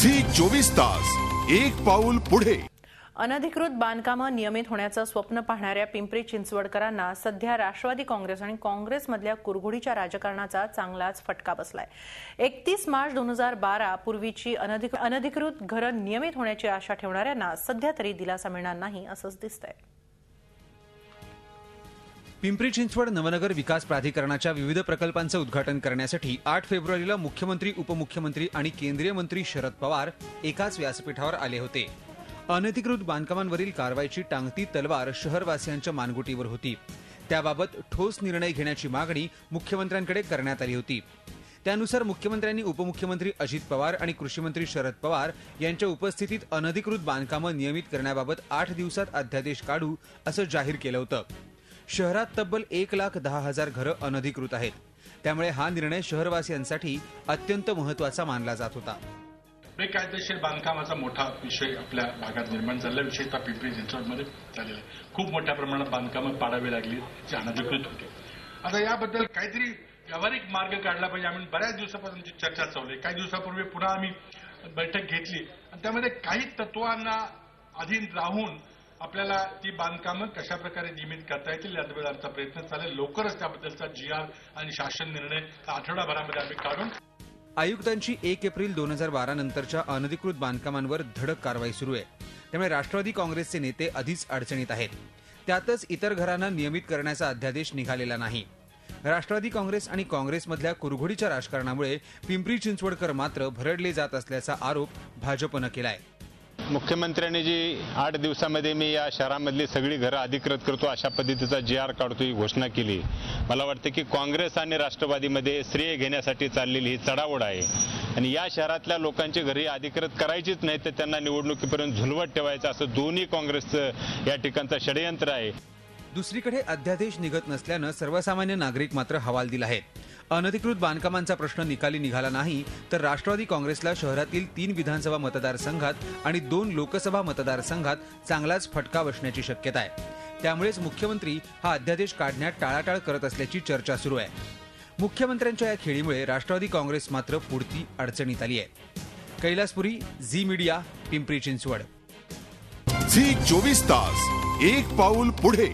Zee 24 तास एक पाऊल पुढे। अनधिकृत बांधकामं नियमित होण्याचं स्वप्न पाहणाऱ्या पिंपरी चिंचवडकरांना सध्या राष्ट्रवादी काँग्रेस आणि काँग्रेसमधल्या कुरघोडीच्या राजकारणाचा चांगलाच फटका बसलाय। 31 मार्च 2012 पूर्वीची अनधिकृत घरं नियमित होण्याची आशा ठेवणाऱ्यांना सध्या तरी दिलासा मिळणार नाही असंच दिसतंय। पिंपरी चिंचवड नवनगर विकास प्राधिकरणाच्या विविध प्रकल्पांचं उद्घाटन करण्यासाठी 8 फेब्रुवारीला मुख्यमंत्री, उपमुख्यमंत्री आणि केंद्रीय मंत्री शरद पवार एकाच व्यासपीठावर आले होते। अनधिकृत बांधकामांवरील कारवाईची टांगती तलवार शहरवासियांच्या मानगुटीवर होती। त्याबाबत ठोस निर्णय घेण्याची मागणी मुख्यमंत्र्यांकडे करण्यात आली होती। त्यानुसार मुख्यमंत्र्यांनी उपमुख्यमंत्री अजित पवार आणि कृषीमंत्री शरद पवार यांच्या उपस्थितीत अनधिकृत बांधकामं नियमित करण्याबाबत 8 दिवसात अध्यादेश काढू असं जाहीर केलं होतं। शहरात तब्बल 1,10,000 घरं अनधिकृत आहेत। त्यामुळे हा निर्णय शहरवासियांसाठी अत्यंत महत्त्वाचा मानला जात होता। बेकायदेशीर बांधकामाचा मोठा विषय आपल्या भागात निर्माण झाला, विशेषतः पिंपरी चिंचवडमध्ये झालेला आहे। खूप मोठ्या प्रमाणात बांधकामं पाडावी लागली जी अनधिकृत होती। आता याबद्दल काहीतरी व्यावहारिक मार्ग काढला पाहिजे। आम्ही बऱ्याच दिवसापासून चर्चा चालू आहे। काही दिवसापूर्वी पुन्हा आम्ही बैठक घेतली आणि त्यामध्ये काही तत्वांना अधीन राहून आपल्याला ती बांधकामं कशा प्रकारे नियमित करता येतील याबद्दल आमचा प्रयत्न चालेल। लवकरच त्याबद्दलचा GR आणि शासन निर्णय आठवडाभरामध्ये आम्ही काढून आयुक्तांची 1 एप्रिल 2012 नंतरच्या अनधिकृत बांधकामांवर धडक कारवाई सुरू आहे। त्यामुळे राष्ट्रवादी काँग्रेसचे नेते आधीच अडचणीत आहेत। त्यातच इतर घरांना नियमित करण्याचा अध्यादेश निघालेला नाही। राष्ट्रवादी काँग्रेस आणि काँग्रेसमधल्या कुरघोडीच्या राजकारणामुळे पिंपरी चिंचवडकर मात्र भरडले जात असल्याचा आरोप भाजपनं केलाय। मुख्यमंत्र्यांनी जी 8 दिवसामध्ये मी या शहरामधली सगळी घरं अधिकृत करतो अशा पद्धतीचा GR काढतो ही घोषणा केली। मला वाटतं की काँग्रेस आणि राष्ट्रवादीमध्ये श्रेय घेण्यासाठी चाललेली ही चढाओढ आहे आणि या शहरातल्या लोकांची घरे अधिकृत करायचीच नाही तर त्यांना निवडणुकीपर्यंत झुलवत ठेवायचं असं दोन्ही काँग्रेसचं या ठिकाणचं षडयंत्र आहे। दुसरीकडे अध्यादेश निघत नसल्यानं सर्वसामान्य नागरिक मात्र हवालदिल आहेत। अनधिकृत बांधकामांचा प्रश्न निकाली निघाला नाही तर राष्ट्रवादी काँग्रेसला शहरातील 3 विधानसभा मतदारसंघात आणि 2 लोकसभा मतदारसंघात चांगलाच फटका बसण्याची शक्यता आहे। त्यामुळेच मुख्यमंत्री हा अध्यादेश काढण्यात टाळाटाळ करत असल्याची चर्चा सुरू आहे। मुख्यमंत्र्यांच्या या खेळीमुळे राष्ट्रवादी काँग्रेस मात्र पुढती अडचणीत आली आहे। कैलासपुरी, झी मीडिया, पिंपरी चिंचवड। झी 24 तास एक पाऊल पुढे।